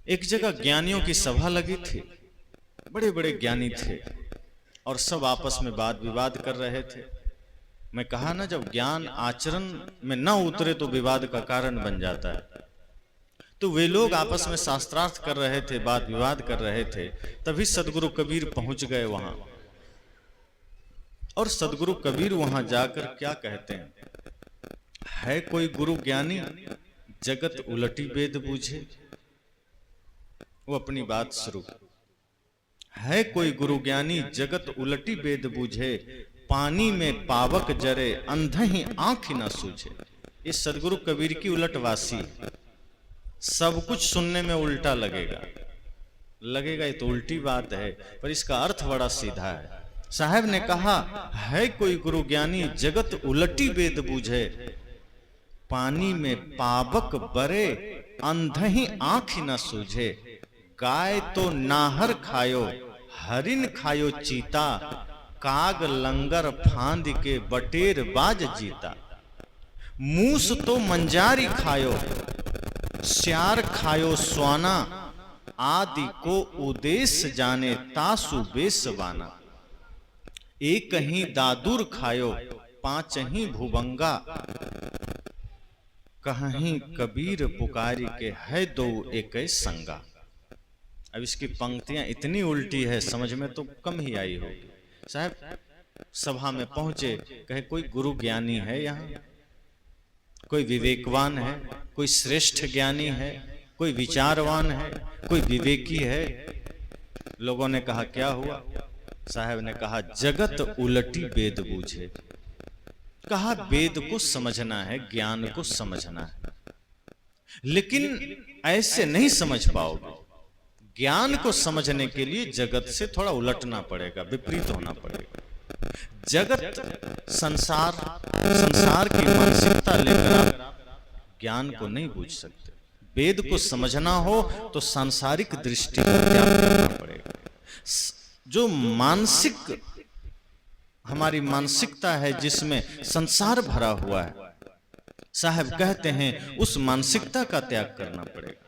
एक जगह ज्ञानियों की सभा लगी थी, बड़े बड़े ज्ञानी थे और सब आपस में वाद विवाद कर रहे थे। मैं कहा ना, जब ज्ञान आचरण में न उतरे तो विवाद का कारण बन जाता है। तो वे लोग आपस में शास्त्रार्थ कर रहे थे, वाद विवाद कर रहे थे, तभी सदगुरु कबीर पहुंच गए वहां। और सदगुरु कबीर वहां जाकर क्या कहते हैं, है कोई गुरु ज्ञानी जगत उलटी वेद बूझे। वो अपनी बात शुरू, है कोई गुरु ज्ञानी जगत उलटी वेद बूझे, पानी में पावक जरे अंधही आंख न सूझे। ये सदगुरु कबीर की उलटवासी। सब कुछ सुनने में उल्टा लगेगा ये तो उल्टी बात है, पर इसका अर्थ बड़ा सीधा है। साहब ने कहा, है कोई गुरु ज्ञानी जगत उलटी वेद बूझे, पानी में पावक बरे अंधही आंख न सूझे। गाय तो नाहर खायो हरिन खायो चीता, काग लंगर फांद के बटेर बाज जीता। मूस तो मंजारी खायो श्यार खायो स्वाना, आदि को उदेश जाने तासु बेसवाना। एक ही दादुर खायो पांच ही भुवंगा, कहीं कबीर पुकारी के है दो एक संगा। अब इसकी पंक्तियां इतनी उल्टी है, समझ में तो कम ही आई होगी। साहब सभा में पहुंचे, कहे कोई गुरु ज्ञानी है यहाँ, कोई विवेकवान है, कोई श्रेष्ठ ज्ञानी है, कोई विचारवान है, कोई विवेकी है। लोगों ने कहा क्या हुआ? साहब ने कहा, जगत उलटी वेद बूझे। कहा वेद को समझना है, ज्ञान को समझना है, लेकिन ऐसे नहीं समझ पाओगे। ज्ञान को समझने के लिए जगत से थोड़ा उलटना पड़ेगा, विपरीत होना पड़ेगा। जगत संसार की मानसिकता लेकर आप ज्ञान को नहीं बूझ सकते। वेद को समझना हो तो सांसारिक दृष्टि का त्याग करना पड़ेगा। जो मानसिक हमारी मानसिकता है, जिसमें संसार भरा हुआ है, साहब कहते हैं उस मानसिकता का त्याग करना पड़ेगा।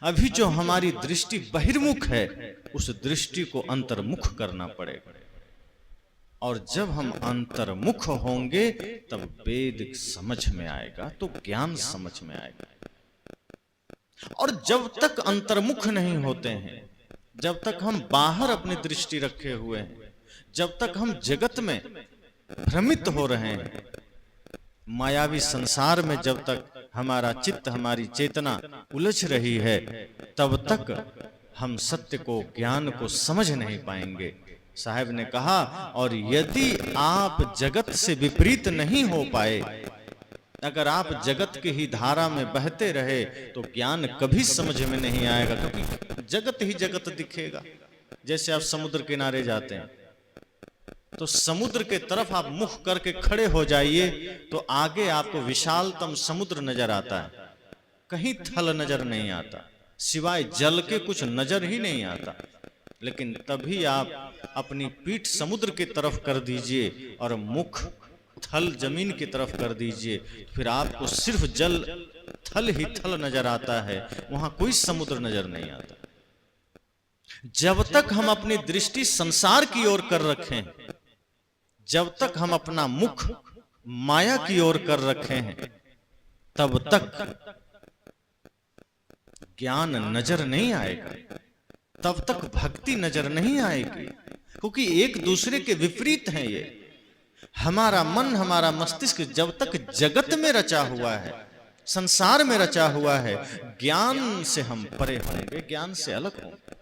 अभी जो हमारी दृष्टि बहिर्मुख है, उस दृष्टि को अंतर्मुख करना पड़ेगा। और जब हम अंतर्मुख होंगे तब वेद समझ में आएगा, तो ज्ञान समझ में आएगा। और जब तक अंतर्मुख नहीं होते हैं, जब तक हम बाहर अपनी दृष्टि रखे हुए हैं, जब तक हम जगत में भ्रमित हो रहे हैं, मायावी संसार में जब तक हमारा चित्त, हमारी चेतना उलझ रही है, तब तक हम सत्य को, ज्ञान को समझ नहीं पाएंगे। साहब ने कहा, और यदि आप जगत से विपरीत नहीं हो पाए, अगर आप जगत की ही धारा में बहते रहे, तो ज्ञान कभी समझ में नहीं आएगा, क्योंकि जगत ही जगत दिखेगा। जैसे आप समुद्र किनारे जाते हैं, तो समुद्र के तरफ आप मुख करके खड़े हो जाइए, तो आगे आपको विशालतम समुद्र नजर आता है, कहीं थल नजर नहीं आता, सिवाय जल के कुछ नजर ही नहीं आता। लेकिन तभी आप अपनी पीठ समुद्र की तरफ कर दीजिए और मुख थल जमीन की तरफ कर दीजिए, फिर आपको सिर्फ जल, थल ही थल नजर आता है, वहां कोई समुद्र नजर नहीं आता। जब तक हम अपनी दृष्टि संसार की ओर कर रखें, जब तक हम अपना मुख माया की ओर कर रखे हैं, तब तक ज्ञान नजर नहीं आएगा, तब तक भक्ति नजर नहीं आएगी, क्योंकि एक दूसरे के विपरीत हैं ये। हमारा मन, हमारा मस्तिष्क जब तक जगत में रचा हुआ है, संसार में रचा हुआ है, ज्ञान से हम परे होंगे, ज्ञान से अलग होंगे।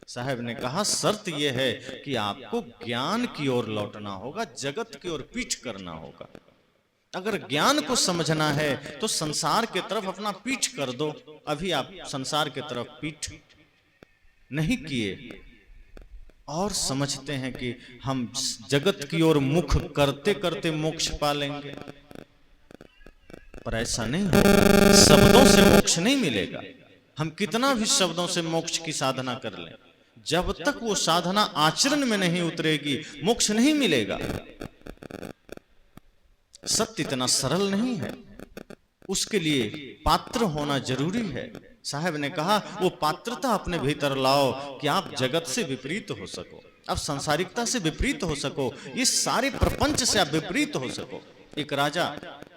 साहब ने कहा, शर्त यह है कि आपको ज्ञान की ओर लौटना होगा, जगत की ओर पीठ करना होगा। अगर ज्ञान को समझना है तो संसार के तरफ अपना पीठ कर दो। अभी आप संसार के तरफ पीठ नहीं किए और समझते हैं कि हम जगत की ओर मुख करते करते मोक्ष पा लेंगे, पर ऐसा नहीं होगा। शब्दों से मोक्ष नहीं मिलेगा। हम कितना भी शब्दों से मोक्ष की साधना कर लें, जब तक वो साधना आचरण में नहीं उतरेगी, मोक्ष नहीं मिलेगा। सत्य इतना सरल नहीं है, उसके लिए पात्र होना जरूरी है। साहब ने कहा वो पात्रता अपने भीतर लाओ कि आप जगत से विपरीत हो सको, आप सांसारिकता से विपरीत हो सको, ये सारे प्रपंच से आप विपरीत हो सको। एक राजा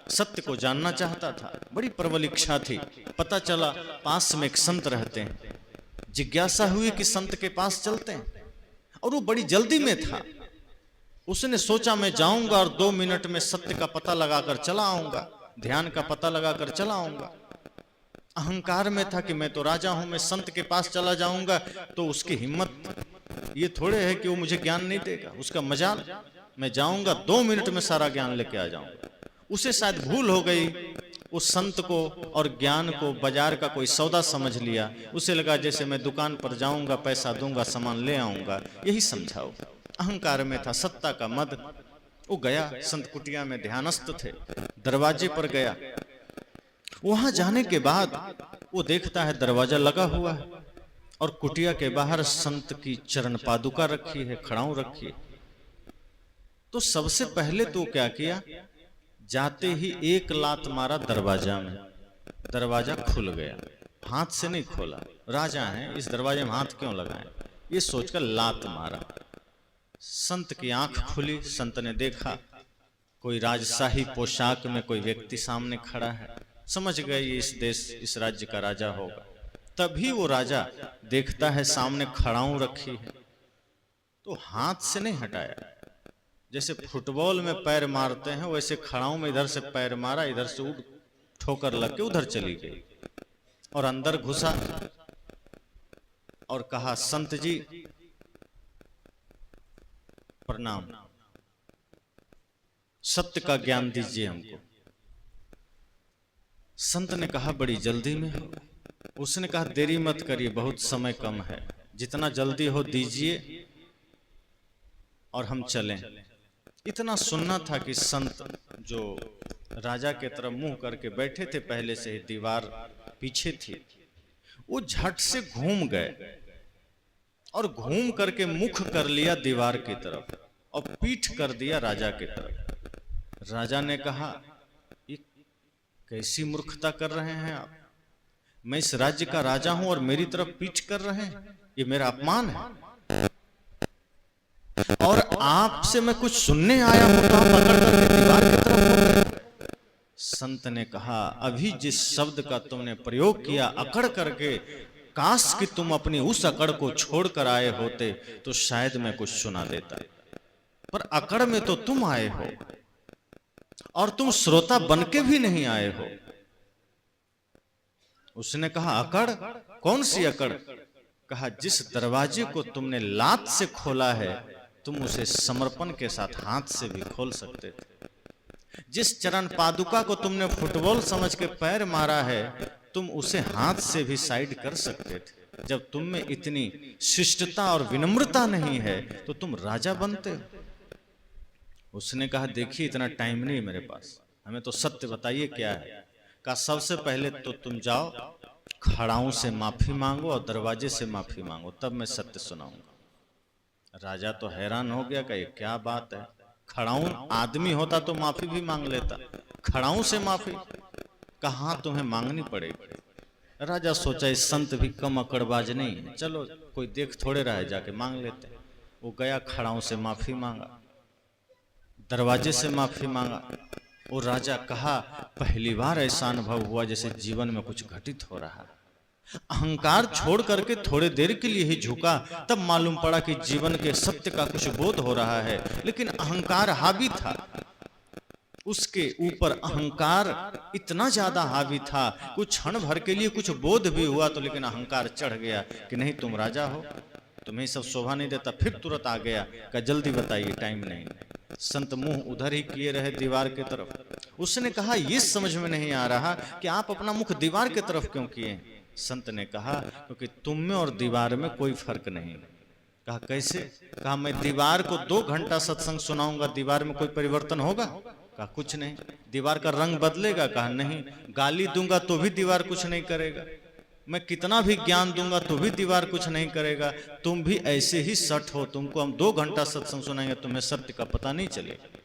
सत्य को जानना चाहता था, बड़ी प्रबल इच्छा थी। पता चला पास में एक संत रहते हैं, जिज्ञासा हुई कि संत के पास चलते हैं, और वो बड़ी जल्दी में था। उसने सोचा मैं जाऊंगा और 2 मिनट में सत्य का पता लगाकर चला आऊंगा, ध्यान का पता लगाकर चला आऊंगा। अहंकार में था कि मैं तो राजा हूं, मैं संत के पास चला जाऊंगा तो उसकी हिम्मत ये थोड़े है कि वो मुझे ज्ञान नहीं देगा, उसका मजाल, मैं जाऊंगा 2 मिनट में सारा ज्ञान लेके आ जाऊंगा। उसे शायद भूल हो गई, उस संत को और ज्ञान को बाजार का कोई सौदा समझ लिया। उसे लगा जैसे मैं दुकान पर जाऊंगा, पैसा दूंगा, सामान ले आऊंगा, यही समझाओ। अहंकार में था, सत्ता का मद। वो गया, संत कुटिया में ध्यानस्थ थे, दरवाजे पर गया। वहां जाने के बाद वो देखता है दरवाजा लगा हुआ है और कुटिया के बाहर संत की चरण पादुका रखी है, खड़ाऊ रखी है। तो सबसे पहले तो क्या किया, जाते ही एक लात मारा दरवाजा में, दरवाजा खुल गया। हाथ से नहीं खोला, राजा हैं, इस दरवाजे में हाथ क्यों लगाएं, ये सोचकर लात मारा। संत की आंख खुली, संत ने देखा कोई राजशाही पोशाक में कोई व्यक्ति सामने खड़ा है। समझ गए ये इस देश, इस राज्य का राजा होगा। तभी वो राजा देखता है सामने खड़ाऊ रखी है, तो हाथ से नहीं हटाया। जैसे फुटबॉल में पैर मारते हैं वैसे खड़ाऊ में इधर से पैर मारा, इधर से उड़ ठोकर लग के उधर चली गई और अंदर घुसा और कहा, संत जी प्रणाम, सत्य का ज्ञान दीजिए हमको। संत ने कहा बड़ी जल्दी में हो। उसने कहा देरी मत करिए, बहुत समय कम है, जितना जल्दी हो दीजिए और हम चलें। इतना सुनना था कि संत जो राजा के तरफ मुंह करके बैठे थे, पहले से ही दीवार पीछे थी, वो झट से घूम गए और घूम करके मुख कर लिया दीवार की तरफ और पीठ कर दिया राजा की तरफ। राजा ने कहा ये कैसी मूर्खता कर रहे हैं आप, मैं इस राज्य का राजा हूं और मेरी तरफ पीठ कर रहे हैं, ये मेरा अपमान है। और आपसे मैं कुछ सुनने आया हूं तो आप पकड़ करके दीवार की तरफ हो गए। संत ने कहा अभी जिस शब्द का तुमने प्रयोग किया अकड़ करके, काश कि तुम अपनी उस अकड़ को छोड़कर आए होते तो शायद मैं कुछ सुना देता, पर अकड़ में तो तुम आए हो और तुम श्रोता बनके भी नहीं आए हो। उसने कहा अकड़, कौन सी अकड़? कहा जिस दरवाजे को तुमने लात से खोला है तुम उसे समर्पण के साथ हाथ से भी खोल सकते थे। जिस चरण पादुका को तुमने फुटबॉल समझ के पैर मारा है तुम उसे हाथ से भी साइड कर सकते थे। जब तुम में इतनी शिष्टता और विनम्रता नहीं है तो तुम राजा बनते हो। उसने कहा देखिए इतना टाइम नहीं मेरे पास, हमें तो सत्य बताइए क्या है। कहा सबसे पहले तो तुम जाओ खड़ाऊ से माफी मांगो और दरवाजे से माफी मांगो, तब मैं सत्य सुनाऊंगा। राजा तो हैरान हो गया कि ये क्या बात है, खड़ाऊ आदमी होता तो माफी भी मांग लेता, खड़ाऊ से माफी? कहाँ तुम्हें मांगनी पड़ेगी। राजा सोचा इस संत भी कम अकड़बाज नहीं है, चलो कोई देख थोड़े रहा है, जाके मांग लेते। वो गया खड़ाऊ से माफी मांगा, दरवाजे से माफी मांगा। वो राजा कहा पहली बार ऐसा अनुभव हुआ जैसे जीवन में कुछ घटित हो रहा है। अहंकार छोड़ करके थोड़े देर के लिए ही झुका, तब मालूम पड़ा कि जीवन के सत्य का कुछ बोध हो रहा है, लेकिन अहंकार हावी था। उसके ऊपर अहंकार इतना ज्यादा हावी था, कुछ क्षण भर के लिए कुछ बोध भी हुआ तो लेकिन अहंकार चढ़ गया कि नहीं तुम राजा हो, तुम्हें सब शोभा नहीं देता। फिर तुरंत आ गया कि जल्दी बताइए, टाइम नहीं। संत मुंह उधर ही किए रहे दीवार की तरफ। उसने कहा ये समझ में नहीं आ रहा कि आप अपना मुख दीवार की तरफ क्यों किए। संत ने कहा क्योंकि तुम में और दीवार में कोई फर्क नहीं। कहा कैसे? कहा मैं दीवार को 2 घंटा सत्संग सुनाऊंगा, दीवार में कोई परिवर्तन होगा? कहा कुछ नहीं। दीवार का रंग बदलेगा? कहा नहीं। गाली दूंगा तो भी दीवार कुछ नहीं करेगा, मैं कितना भी ज्ञान दूंगा तो भी दीवार कुछ नहीं करेगा। तुम भी ऐसे ही सट हो, तुमको हम 2 घंटा सत्संग सुनाएंगे तुम्हें सत्य का पता नहीं चलेगा,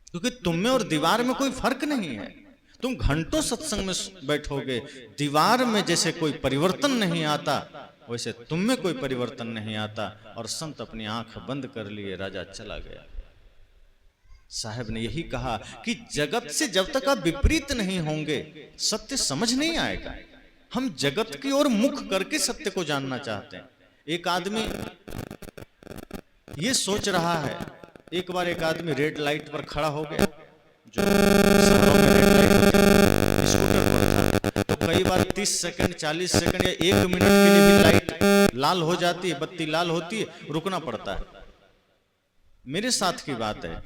क्योंकि तुम में और दीवार में कोई फर्क नहीं है। तुम घंटों सत्संग में बैठोगे, दीवार में जैसे कोई परिवर्तन नहीं आता वैसे तुम में कोई परिवर्तन नहीं आता। और संत अपनी आंख बंद कर लिए, राजा चला गया। साहब ने यही कहा कि जगत से जब तक आप विपरीत नहीं होंगे सत्य समझ नहीं आएगा। हम जगत की ओर मुख करके सत्य को जानना चाहते हैं। एक आदमी ये सोच रहा है, एक बार एक आदमी रेड लाइट पर खड़ा हो गया, जो शहरों में रेड लाइट होती है, स्कूटर पर था, तो कई बार 30 सेकंड 40 सेकंड या 1 मिनट के लिए भी लाइट लाल हो जाती है, बत्ती लाल होती है, रुकना पड़ता है। मेरे साथ की बात है,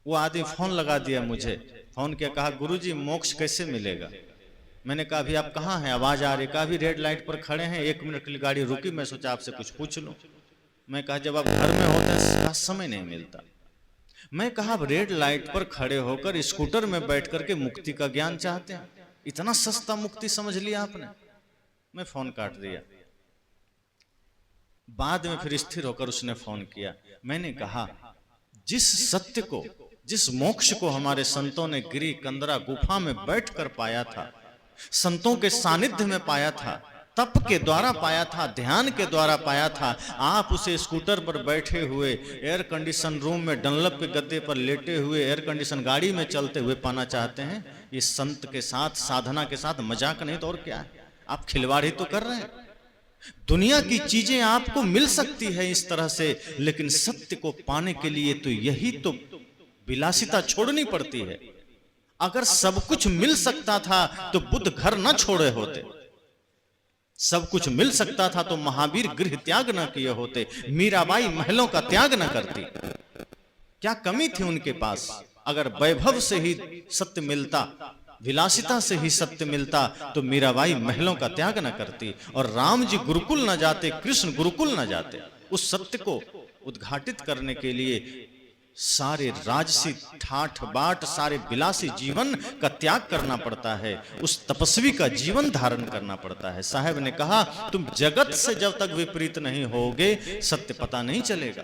वो आदमी फोन लगा दिया मुझे, फोन किया, कहा गुरुजी मोक्ष कैसे मिलेगा। मैंने कहा अभी आप कहाँ हैं, आवाज आ रही, कहा अभी रेड लाइट पर खड़े हैं, 1 मिनट के लिए गाड़ी रुकी, मैं सोचा आपसे कुछ पूछ लूं। मैं कहा जब आप घर में होते हैं समय नहीं मिलता। मैं कहा अब रेड लाइट पर खड़े होकर स्कूटर में बैठ करके मुक्ति का ज्ञान चाहते हैं, इतना सस्ता मुक्ति समझ लिया आपने। मैं फोन काट दिया। बाद में फिर स्थिर होकर उसने फोन किया। मैंने कहा जिस सत्य को, जिस मोक्ष को हमारे संतों ने गिरी कंदरा गुफा में बैठकर पाया था, संतों के सानिध्य में पाया था, तप के द्वारा पाया था, ध्यान के द्वारा पाया था, आप उसे स्कूटर पर बैठे हुए, एयर कंडीशन रूम में डनलप के गद्दे पर लेटे हुए, एयर कंडीशन गाड़ी में चलते हुए पाना चाहते हैं। ये संत के साथ, साधना के साथ मजाक नहीं तो और क्या है, आप खिलवाड़ ही तो कर रहे हैं। दुनिया की चीजें आपको मिल सकती है इस तरह से, लेकिन सत्य को पाने के लिए तो यही तो विलासिता छोड़नी पड़ती है। अगर सब कुछ मिल सकता था तो बुद्ध घर न छोड़े होते, सब कुछ मिल सकता था तो महावीर गृह त्याग न किए होते, मीराबाई महलों का त्याग न करती। क्या कमी थी उनके पास? अगर वैभव से ही सत्य मिलता, विलासिता से ही सत्य मिलता तो मीराबाई महलों का त्याग न करती, और राम जी गुरुकुल न जाते, कृष्ण गुरुकुल न जाते। उस सत्य को उद्घाटित करने के लिए सारे राजसी ठाठ बाट, सारे विलासी जीवन का त्याग करना पड़ता है, उस तपस्वी का जीवन धारण करना पड़ता है। साहब ने कहा तुम जगत से जब तक विपरीत नहीं होगे सत्य पता नहीं चलेगा।